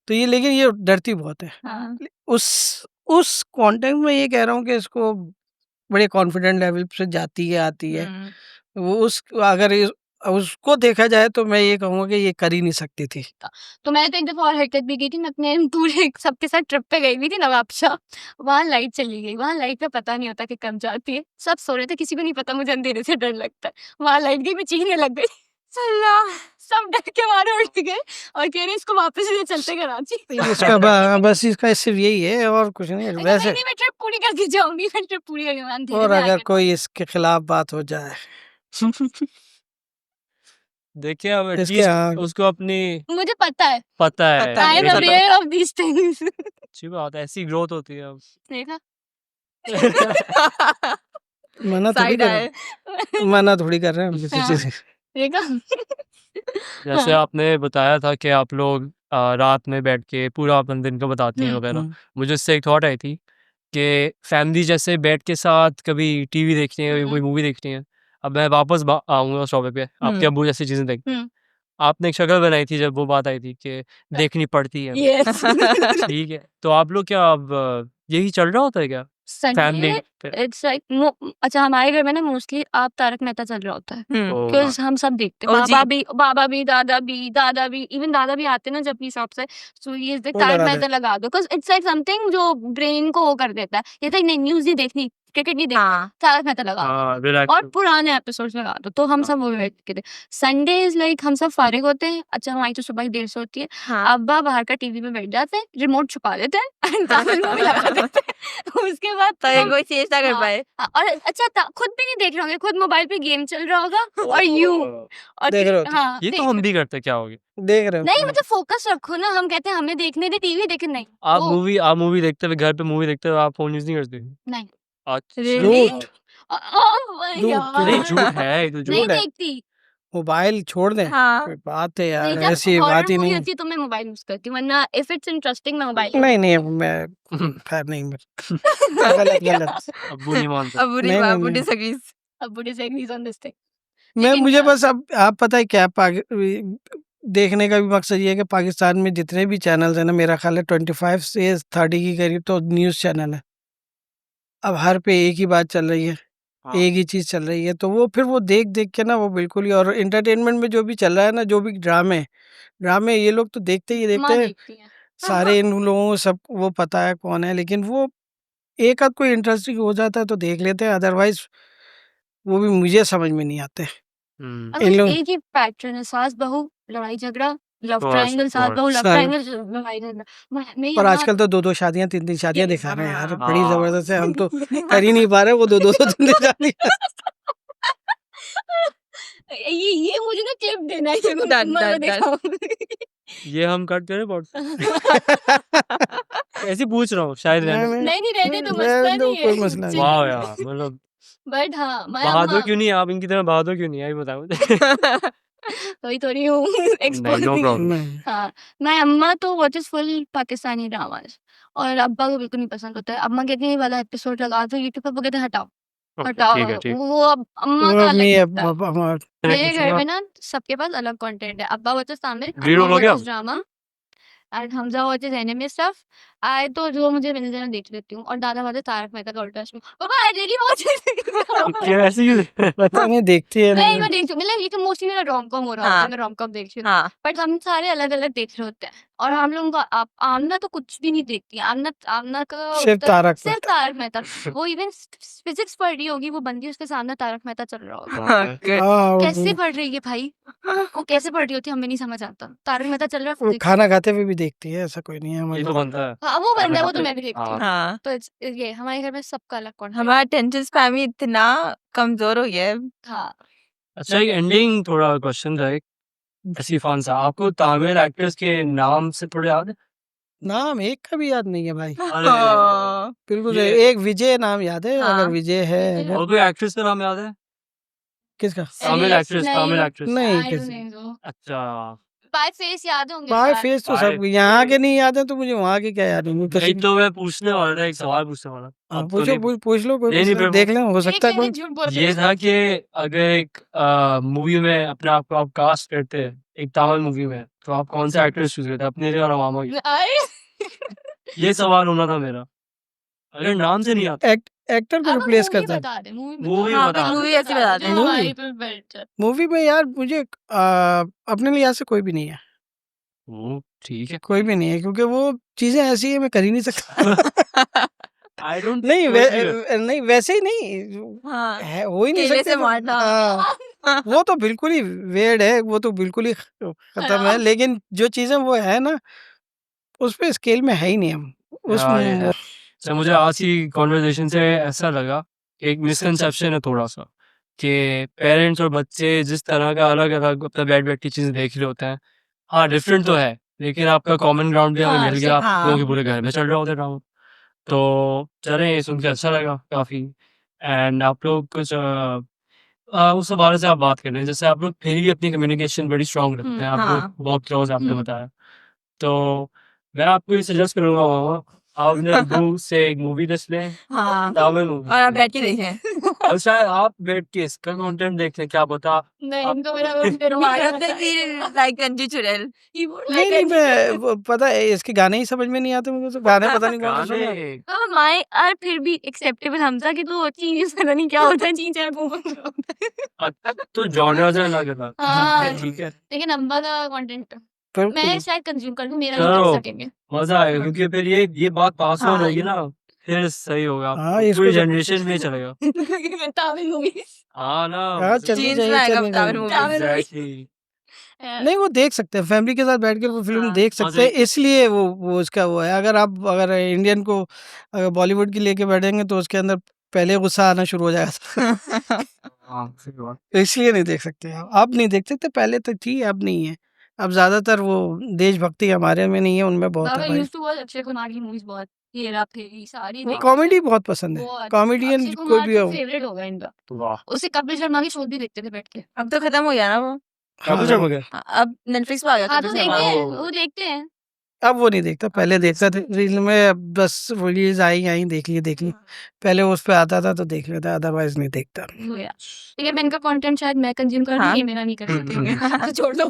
Speaker 2: तो ये लेकिन ये डरती बहुत है।
Speaker 1: हाँ।
Speaker 2: उस कॉन्टेक्स्ट में ये कह रहा हूँ कि इसको बड़े कॉन्फिडेंट लेवल से जाती है, आती है। वो अगर उसको देखा जाए तो मैं ये कहूँगा कि ये कर ही नहीं सकती थी।
Speaker 1: तो मैं तो एक दफ़ा और हरकत भी की थी। मैं अपने पूरे सबके साथ ट्रिप पे गई हुई थी नवाबशाह। वहाँ लाइट चली गई। वहाँ लाइट का पता नहीं होता कि कब जाती है। सब सो रहे थे, किसी को नहीं पता मुझे अंधेरे से डर लगता है। वहाँ लाइट गई, मैं चीखने लग गई। सब डर के मारे उठ गए और कह रहे इसको वापस ले चलते कराची।
Speaker 2: इसका बस इसका सिर्फ यही है और कुछ नहीं है। वैसे
Speaker 1: नहीं, मैं ट्रिप पूरी करके जाऊँगी। मैं ट्रिप पूरी करके मैं अंधेरे
Speaker 2: और
Speaker 1: में आ
Speaker 2: अगर
Speaker 1: गई।
Speaker 2: कोई इसके खिलाफ बात हो जाए
Speaker 4: देखिए अब
Speaker 2: इसके
Speaker 4: एटलीस्ट उसको अपनी
Speaker 1: मुझे पता है।
Speaker 4: पता है
Speaker 3: पता
Speaker 1: आई एम
Speaker 3: है।
Speaker 1: Aware of these things.
Speaker 4: अच्छी बात है, ऐसी ग्रोथ होती है अब।
Speaker 1: देखा?
Speaker 3: साइड आए।
Speaker 2: मना थोड़ी कर रहे हैं हम किसी
Speaker 1: हाँ।
Speaker 2: चीज़ से।
Speaker 1: देखा?
Speaker 4: जैसे आपने बताया था कि आप लोग रात में बैठ के पूरा अपने दिन का बताती हैं वगैरह। मुझे इससे एक थॉट आई थी कि फैमिली जैसे बैठ के साथ कभी टीवी देखनी है, कोई मूवी देखनी है। अब मैं वापस आऊँगा उस टॉपिक पे, आपके अब्बू जैसी चीज़ें देखते हैं। आपने एक शक्ल बनाई थी जब वो बात आई थी कि देखनी पड़ती है।
Speaker 1: यस।
Speaker 4: ठीक है, तो आप लोग क्या अब यही चल रहा होता है क्या फैमिली
Speaker 1: संडे
Speaker 4: पे?
Speaker 1: इट्स लाइक अच्छा हमारे घर में ना मोस्टली आप तारक मेहता चल रहा होता है। बिकॉज हम सब देखते हैं।
Speaker 3: OG।
Speaker 1: बाबा भी दादा भी इवन दादा भी आते हैं ना जब भी हिसाब से। सो ये
Speaker 2: वो
Speaker 1: तारक
Speaker 2: लगा
Speaker 1: मेहता लगा दो बिकॉज इट्स लाइक समथिंग जो ब्रेन को वो कर देता है। ये तो नहीं न्यूज नहीं देखनी, क्रिकेट नहीं देखते,
Speaker 3: हाँ
Speaker 1: तारक मेहता लगा दो
Speaker 4: हाँ
Speaker 1: और
Speaker 4: रिलैक्स
Speaker 1: पुराने एपिसोड्स लगा दो, तो हम सब वो देखते थे। संडेज लाइक हम सब फारिग होते हैं, अच्छा हमारी तो सुबह ही देर से होती है,
Speaker 3: हाँ
Speaker 1: अब्बा बाहर का टीवी में बैठ जाते हैं, रिमोट छुपा देते हैं and तारक मूवी लगा देते हैं। उसके बाद
Speaker 3: तो ये
Speaker 1: हम
Speaker 3: कोई चेंज ना कर
Speaker 1: हाँ,
Speaker 3: पाए।
Speaker 1: और अच्छा खुद भी नहीं देख रहे होंगे, खुद मोबाइल पे गेम चल रहा होगा और यू और
Speaker 2: देख रहे होते
Speaker 1: हाँ
Speaker 4: ये तो
Speaker 1: देख
Speaker 4: हम भी करते, क्या हो गया?
Speaker 2: देख रहे
Speaker 1: नहीं
Speaker 2: हो
Speaker 1: मतलब फोकस रखो ना, हम कहते हैं हमें देखने दे टीवी, लेकिन नहीं
Speaker 4: आप
Speaker 1: वो
Speaker 4: मूवी देखते हुए, घर पे मूवी देखते हुए आप फोन यूज नहीं करते?
Speaker 1: नहीं
Speaker 4: अच्छा
Speaker 3: Really?
Speaker 2: झूठ
Speaker 1: नहीं
Speaker 2: झूठ
Speaker 4: नहीं
Speaker 1: यार,
Speaker 4: झूठ है, ये तो झूठ
Speaker 1: नहीं
Speaker 2: झूठ है।
Speaker 1: देखती,
Speaker 2: मोबाइल छोड़ दें,
Speaker 3: हाँ
Speaker 2: कोई बात है
Speaker 1: नहीं
Speaker 2: यार,
Speaker 1: जब
Speaker 2: ऐसी
Speaker 1: हॉरर
Speaker 2: बात ही
Speaker 1: मूवी
Speaker 2: नहीं
Speaker 1: होती है तो मैं मोबाइल यूज करती हूँ, वरना इफ इट्स इंटरेस्टिंग मैं मोबाइल
Speaker 2: नहीं नहीं मैं खैर नहीं गलत गलत
Speaker 4: अब्बू नहीं मानते।
Speaker 3: अब बुरी
Speaker 2: नहीं नहीं
Speaker 3: बाबू
Speaker 2: नहीं
Speaker 3: डिसएग्रीज।
Speaker 1: अब बुढ़े से एग्रीज ऑन दिस थिंग,
Speaker 2: मैं
Speaker 1: लेकिन
Speaker 2: मुझे बस अब आप पता है क्या देखने का भी मकसद ये है कि पाकिस्तान में जितने भी चैनल्स हैं ना, मेरा ख्याल है 25 से 30 की करीब तो न्यूज़ चैनल है। अब हर पे एक ही बात चल रही है,
Speaker 4: हाँ।
Speaker 2: एक ही चीज़ चल रही है, तो वो फिर वो देख देख के ना वो बिल्कुल ही, और एंटरटेनमेंट में जो भी चल रहा है ना, जो भी ड्रामे ये लोग तो देखते ही देखते
Speaker 1: माँ
Speaker 2: हैं
Speaker 1: देखती है
Speaker 2: सारे, इन लोगों को सब वो पता है कौन है, लेकिन वो एक आध कोई इंटरेस्टिंग हो जाता है तो देख लेते हैं, अदरवाइज वो भी मुझे समझ में नहीं आते
Speaker 4: हम्म,
Speaker 1: अब
Speaker 2: इन लोग।
Speaker 1: एक ही पैटर्न है, सास बहू लड़ाई झगड़ा, लव
Speaker 4: बस
Speaker 1: ट्रायंगल, सास
Speaker 4: बस
Speaker 1: बहू लव
Speaker 2: सारे
Speaker 1: ट्रायंगल लड़ाई झगड़ा। मैं
Speaker 2: और
Speaker 1: यहाँ
Speaker 2: आजकल तो 2-2 शादियाँ 3-3 शादियाँ
Speaker 1: ये
Speaker 2: दिखा रहे हैं यार,
Speaker 3: हाँ
Speaker 2: बड़ी
Speaker 4: हाँ
Speaker 2: ज़बरदस्त है, हम तो कर ही नहीं पा रहे, वो 2-2 3-3 शादियाँ।
Speaker 1: ये मुझे ना क्लिप देना है, इसको
Speaker 3: डन
Speaker 1: मैं
Speaker 3: डन डन।
Speaker 1: दिखाऊंगी।
Speaker 4: ये हम कट करें बहुत ऐसे पूछ रहा हूँ, शायद रहने।
Speaker 1: नहीं नहीं रहने तो मसला
Speaker 2: रहने दो,
Speaker 1: नहीं है
Speaker 2: कोई मसला नहीं।
Speaker 4: वाह यार, मतलब
Speaker 1: बट हाँ मैं
Speaker 4: बहादुर
Speaker 1: अम्मा
Speaker 4: क्यों नहीं आप इनकी तरह, बहादुर क्यों नहीं है, ये बताओ मुझे।
Speaker 1: थोड़ी थोड़ी हूँ
Speaker 4: नहीं, नो
Speaker 1: एक्सपोजिंग।
Speaker 4: प्रॉब्लम।
Speaker 2: नहीं,
Speaker 1: हाँ मैं अम्मा तो वॉचेस फुल पाकिस्तानी ड्रामाज, और अब्बा को बिल्कुल नहीं पसंद होता है। अम्मा कहती है ये वाला एपिसोड लगा दो यूट्यूब पर, वो कहते हैं हटाओ
Speaker 4: ओके,
Speaker 1: हटाओ,
Speaker 4: ठीक है, ठीक।
Speaker 1: वो अब अम्मा
Speaker 2: वो
Speaker 1: का
Speaker 2: अब
Speaker 1: अलग
Speaker 2: नहीं,
Speaker 1: दिखता है।
Speaker 2: अब हमारा
Speaker 1: मेरे घर
Speaker 4: सुना,
Speaker 1: में ना सबके पास अलग कंटेंट है, अब्बा वॉचेस तामिल,
Speaker 4: रीरोल
Speaker 1: अम्मा
Speaker 4: हो गया?
Speaker 1: Watches drama and Hamza watches anime stuff. आई तो जो मुझे मिल जाए मैं देख लेती हूँ, और दादा वाले तारक मेहता का उल्टा चश्मा। पापा आई रियली वॉच
Speaker 4: क्या ऐसे क्यों?
Speaker 2: पता नहीं देखती है
Speaker 1: नहीं
Speaker 2: नहीं।
Speaker 1: मैं देखती हूँ, मतलब ये तो मोस्टली मेरा रोम कॉम हो रहा होता है,
Speaker 3: हाँ
Speaker 1: मैं रोम कॉम देखती हूँ,
Speaker 3: हाँ
Speaker 1: बट हम सारे अलग अलग देख रहे होते हैं। और हम लोगों का आमना तो कुछ भी नहीं देखती है, आमना आमना का
Speaker 2: सिर्फ
Speaker 1: उत्तर
Speaker 2: तारक
Speaker 1: सिर्फ
Speaker 2: मेहता।
Speaker 1: तारक मेहता। वो इवन फिजिक्स पढ़ रही होगी, वो बंदी उसके सामने तारक मेहता चल रहा होगा,
Speaker 4: ओके।
Speaker 3: गुड।
Speaker 2: हाँ
Speaker 1: कैसे पढ़ रही है भाई, वो कैसे पढ़ रही होती है हमें नहीं समझ आता। तारक मेहता चल रहा है
Speaker 2: वो
Speaker 1: फिजिक्स,
Speaker 2: खाना खाते हुए भी देखती है, ऐसा कोई नहीं है
Speaker 4: ये
Speaker 2: हमारे
Speaker 4: तो बनता है।
Speaker 1: हाँ वो बंदा है, वो तो
Speaker 4: खाते
Speaker 1: मैं भी देखती हूँ।
Speaker 4: हाँ
Speaker 3: हाँ
Speaker 1: तो ये हमारे घर में सबका अलग कंटेंट
Speaker 3: हमारा अटेंशन स्पैन भी इतना कमजोर हो गया है।
Speaker 1: हाँ।
Speaker 4: अच्छा, एक एंडिंग थोड़ा क्वेश्चन था, एक इरफान साहब, आपको तमिल एक्टर्स के नाम से थोड़े याद है?
Speaker 2: नाम एक का भी याद नहीं है भाई,
Speaker 4: अरे
Speaker 2: बिल्कुल
Speaker 4: ये
Speaker 2: एक विजय नाम याद है, अगर
Speaker 3: हाँ
Speaker 2: विजय है,
Speaker 1: विजय
Speaker 2: अगर
Speaker 4: और कोई एक्ट्रेस का नाम याद है?
Speaker 2: किसका
Speaker 4: तमिल एक्ट्रेस, तमिल
Speaker 1: नहीं
Speaker 4: एक्ट्रेस।
Speaker 2: नहीं
Speaker 1: आई
Speaker 2: किस
Speaker 1: डोंट थिंक सो,
Speaker 4: अच्छा,
Speaker 1: बाय फेस याद होंगे
Speaker 2: बाय
Speaker 1: शायद।
Speaker 2: फेस तो
Speaker 4: बाय
Speaker 2: सब यहाँ के नहीं याद है, तो मुझे वहाँ के क्या याद होंगे
Speaker 4: नहीं
Speaker 2: किसी।
Speaker 4: तो मैं पूछने वाला था, एक सवाल पूछने वाला,
Speaker 2: हाँ
Speaker 4: अब तो
Speaker 2: पूछो
Speaker 4: नहीं।
Speaker 2: पूछ लो, कोई
Speaker 4: नहीं नहीं
Speaker 2: मसला नहीं,
Speaker 4: फिर
Speaker 2: देख लें, हो
Speaker 1: देख
Speaker 2: सकता है
Speaker 1: लेंगे
Speaker 2: कोई।
Speaker 1: झूठ बोलते
Speaker 4: ये
Speaker 1: हैं।
Speaker 4: था कि अगर एक मूवी में अपने आप को आप कास्ट करते हैं, एक तमिल मूवी में, तो आप कौन सा एक्ट्रेस चूज करते, अपने लिए और मामा की? ये सवाल होना था मेरा, अगर नाम से नहीं आता।
Speaker 2: एक्टर को
Speaker 1: अब
Speaker 2: रिप्लेस
Speaker 1: मूवी
Speaker 2: करता है
Speaker 1: बता दे, मूवी
Speaker 4: मूवी
Speaker 3: हाँ
Speaker 4: बता
Speaker 3: फिर
Speaker 4: दो।
Speaker 3: मूवी ऐसे बता दे।
Speaker 1: जो
Speaker 2: मूवी
Speaker 1: हमारी पे बेटर।
Speaker 2: मूवी में यार मुझे अपने लिहाज से कोई भी नहीं है,
Speaker 4: ठीक है,
Speaker 2: कोई भी नहीं है, क्योंकि वो चीजें ऐसी है मैं कर ही नहीं सकता।
Speaker 4: आई डोंट
Speaker 2: नहीं नहीं वैसे ही नहीं
Speaker 3: हाँ
Speaker 2: है, हो ही नहीं
Speaker 3: केले
Speaker 2: सकते
Speaker 3: से
Speaker 2: तो।
Speaker 3: मारना।
Speaker 2: हाँ वो तो बिल्कुल ही वेड है, वो तो बिल्कुल ही खत्म है, लेकिन जो चीजें वो है ना उस पे स्केल में है ही नहीं हम उस
Speaker 4: अच्छा, मुझे आज की कॉन्वर्जेशन से ऐसा लगा कि एक मिसकंसेप्शन है थोड़ा सा, कि पेरेंट्स और बच्चे जिस तरह का अलग अलग अपना बैठ बैठ की चीज़ें देख रहे होते हैं, हाँ डिफरेंट तो है, लेकिन आपका कॉमन ग्राउंड भी हमें
Speaker 1: हाँ,
Speaker 4: मिल गया, आप
Speaker 3: हाँ।
Speaker 4: लोगों के पूरे घर में चल रहा होता ड्रामा। तो चलें, ये सुन के अच्छा लगा काफ़ी। एंड आप लोग कुछ उस हवाले से आप बात कर रहे हैं, जैसे आप लोग फिर भी अपनी कम्युनिकेशन बड़ी स्ट्रांग रखते हैं, आप
Speaker 3: हाँ।
Speaker 4: लोग बहुत क्लोज, आपने
Speaker 1: हम्म।
Speaker 4: बताया। तो मैं आपको ये सजेस्ट करूँगा मामा, आप अपने अब्बू से एक मूवी लिस्ट लें,
Speaker 3: हाँ
Speaker 4: तमिल मूवी,
Speaker 3: और आप बैठ के देखें।
Speaker 4: और शायद आप बैठ के इसका कंटेंट देख लें, क्या पता।
Speaker 1: नहीं
Speaker 4: आप
Speaker 1: इनको मेरा
Speaker 3: भारत में भी लाइक रंजू चुड़ैल।
Speaker 2: नहीं मैं वो पता है, इसके गाने ही समझ में नहीं आते मुझे, तो गाने पता नहीं कौन से सुने।
Speaker 4: गाने
Speaker 1: माय और फिर भी एक्सेप्टेबल हमजा की तो चीज पता नहीं क्या होता है, चीज है
Speaker 4: तो जॉनर्स है अलग अलग।
Speaker 1: हाँ
Speaker 2: ठीक है
Speaker 1: लेकिन अम्बा का कंटेंट
Speaker 2: फिर
Speaker 1: मैं शायद कंज्यूम कर लूं, मेरा
Speaker 4: चलो।
Speaker 1: नहीं कर सकेंगे।
Speaker 4: मजा आएगा, क्योंकि फिर ये बात पास ऑन
Speaker 3: हाँ।
Speaker 4: होगी ना, फिर सही होगा।
Speaker 2: हाँ, इसको
Speaker 4: पूरी
Speaker 2: तो-
Speaker 4: जनरेशन में चलेगा।
Speaker 1: तामिल मूवीज
Speaker 4: हाँ ना,
Speaker 2: हाँ, चलनी
Speaker 3: जीन्स
Speaker 2: चाहिए,
Speaker 3: में आएगा
Speaker 2: चलनी
Speaker 3: तामिल
Speaker 2: चाहिए।
Speaker 3: मूवी।
Speaker 1: तामिल
Speaker 4: एग्जैक्टली।
Speaker 2: नहीं, वो देख सकते हैं, फैमिली के साथ बैठ कर वो फ़िल्म
Speaker 3: हाँ,
Speaker 2: देख सकते हैं,
Speaker 4: मज़े-
Speaker 2: इसलिए वो उसका वो है। अगर इंडियन को अगर बॉलीवुड की लेके बैठेंगे तो उसके अंदर पहले गुस्सा आना शुरू हो जाएगा।
Speaker 4: हाँ, सही बात।
Speaker 2: तो इसलिए नहीं देख सकते आप। अब नहीं देख सकते, पहले तो थी, अब नहीं है। अब ज़्यादातर वो देशभक्ति हमारे में नहीं है, उनमें बहुत
Speaker 1: बाबा
Speaker 2: है भाई।
Speaker 1: Used to watch Akshay Kumar की मूवीज बहुत, हेरा फेरी सारी
Speaker 2: वो
Speaker 1: देखी
Speaker 2: कॉमेडी
Speaker 1: है
Speaker 2: बहुत पसंद है,
Speaker 1: बहुत।
Speaker 2: कॉमेडियन
Speaker 1: अक्षय
Speaker 2: कोई
Speaker 1: कुमार
Speaker 2: भी
Speaker 1: तो
Speaker 2: हो।
Speaker 1: फेवरेट हो गया इनका।
Speaker 4: वाह।
Speaker 1: उसे कपिल शर्मा की शो भी देखते थे बैठ के।
Speaker 3: अब तो खत्म हो गया ना वो।
Speaker 4: कब जब हो गया?
Speaker 3: हाँ, अब नेटफ्लिक्स पे आ गया
Speaker 1: हाँ
Speaker 3: कपिल
Speaker 1: तो
Speaker 3: शर्मा।
Speaker 1: देखते हैं,
Speaker 4: ओ।
Speaker 1: वो देखते हैं।
Speaker 2: अब वो नहीं देखता, पहले देखता था रील में, अब बस रिलीज आई देख ली। पहले उस पे आता था तो देख लेता, अदरवाइज नहीं देखता।
Speaker 1: हो गया। ठीक है, मैं इनका कंटेंट शायद मैं कंज्यूम कर रही
Speaker 3: हाँ।
Speaker 1: ये मेरा नहीं कर सकते होंगे तो छोड़ दो।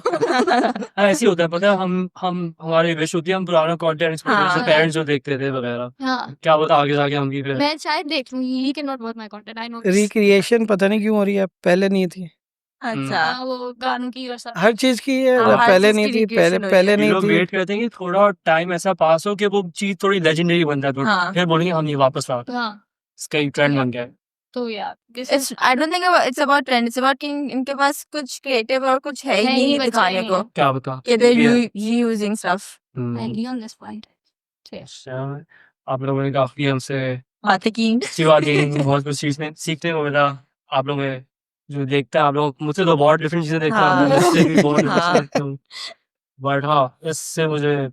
Speaker 4: हाँ, ऐसे ही होता है, पता है, हम हमारी विश होती है हम पुराना कंटेंट
Speaker 3: हाँ।
Speaker 4: जैसे पेरेंट्स जो देखते थे वगैरह,
Speaker 1: हाँ,
Speaker 4: क्या पता आगे जाके हम भी फिर
Speaker 1: मैं शायद देख लूँ, he can not watch my content, I know.
Speaker 2: Recreation पता नहीं क्यों हो रही है, पहले नहीं थी।
Speaker 3: अच्छा।
Speaker 1: हाँ, वो गानों की और सब।
Speaker 2: हर चीज की है,
Speaker 3: हाँ, हर
Speaker 2: पहले
Speaker 3: चीज
Speaker 2: नहीं
Speaker 3: की
Speaker 2: थी,
Speaker 3: recreation हुई
Speaker 2: पहले
Speaker 3: है।
Speaker 4: ये
Speaker 2: नहीं
Speaker 4: लोग
Speaker 2: थी।
Speaker 4: वेट करते हैं कि थोड़ा टाइम ऐसा पास हो कि वो चीज थोड़ी लेजेंडरी बन जाए, तो
Speaker 3: हाँ।
Speaker 4: फिर बोलेंगे हम ये वापस ला,
Speaker 1: हाँ,
Speaker 4: इसका एक ट्रेंड बन गया है।
Speaker 1: तो यार
Speaker 3: it's I don't think it's about trend, it's about कि इनके पास कुछ क्रिएटिव और कुछ है ही
Speaker 1: है ही
Speaker 3: नहीं
Speaker 1: बचा
Speaker 3: दिखाने
Speaker 1: नहीं
Speaker 3: को
Speaker 1: है।
Speaker 4: क्या बता
Speaker 3: कि दे
Speaker 4: ये-
Speaker 3: reusing stuff.
Speaker 1: I agree on this point.
Speaker 4: अच्छा, आप लोगों ने काफी हमसे
Speaker 3: बातें की।
Speaker 4: अच्छी बात की, बहुत कुछ सीखने को मिला। आप लोग में जो देखता है, आप लोग मुझसे तो बहुत डिफरेंट चीजें देखता
Speaker 3: हाँ।
Speaker 4: हूँ, मैं मुझसे भी बहुत
Speaker 3: हाँ।
Speaker 4: डिफरेंट देखता हूँ। बट हाँ, इससे मुझे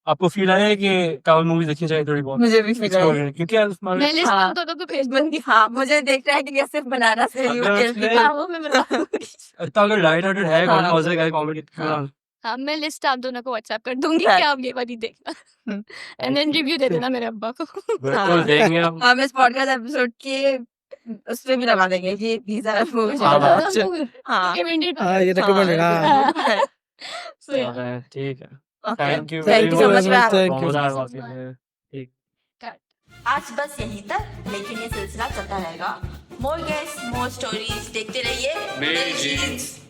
Speaker 4: आपको फील आया है कि तमिल मूवी देखनी चाहिए थोड़ी बहुत,
Speaker 3: मुझे भी फील आया।
Speaker 4: क्योंकि यार
Speaker 1: मैं लिस्ट
Speaker 3: हाँ।
Speaker 1: तो भेज
Speaker 3: बंदी हाँ, मुझे देखना है कि कैसे बनाना से
Speaker 4: अगर उसमें-
Speaker 1: हाँ, वो मैं बताऊंगी।
Speaker 4: इतना अगर लाइट हार्टेड है,
Speaker 3: हाँ।
Speaker 4: कॉमेडी मजे का कॉमेडी,
Speaker 3: हाँ।
Speaker 1: हाँ, मैं लिस्ट आप दोनों को व्हाट्सएप कर दूंगी
Speaker 3: हाँ।
Speaker 1: कि आप ये वाली देखना एंड देन रिव्यू दे देना मेरे अब्बा को।
Speaker 4: बिल्कुल
Speaker 3: हाँ।
Speaker 4: देखेंगे हम।
Speaker 3: हम इस पॉडकास्ट एपिसोड के उस पे भी लगा देंगे कि these are movies
Speaker 4: हाँ,
Speaker 3: that are-
Speaker 2: अच्छा।
Speaker 3: हाँ।
Speaker 1: Recommended
Speaker 2: हाँ, ये
Speaker 1: by-
Speaker 2: recommended, हाँ।
Speaker 1: So, yeah.
Speaker 4: ठीक है,
Speaker 3: Okay.
Speaker 4: Thank you
Speaker 3: Thank you so much for having
Speaker 2: Thank
Speaker 4: बहुत
Speaker 2: you.
Speaker 4: मजा आया बात करने में।
Speaker 3: आज बस यहीं तक, लेकिन ये सिलसिला चलता रहेगा। मोर गेस्ट, मोर स्टोरीज देखते रहिए
Speaker 4: मेरी
Speaker 3: मेरी
Speaker 4: जीन्स।
Speaker 3: जीन्स।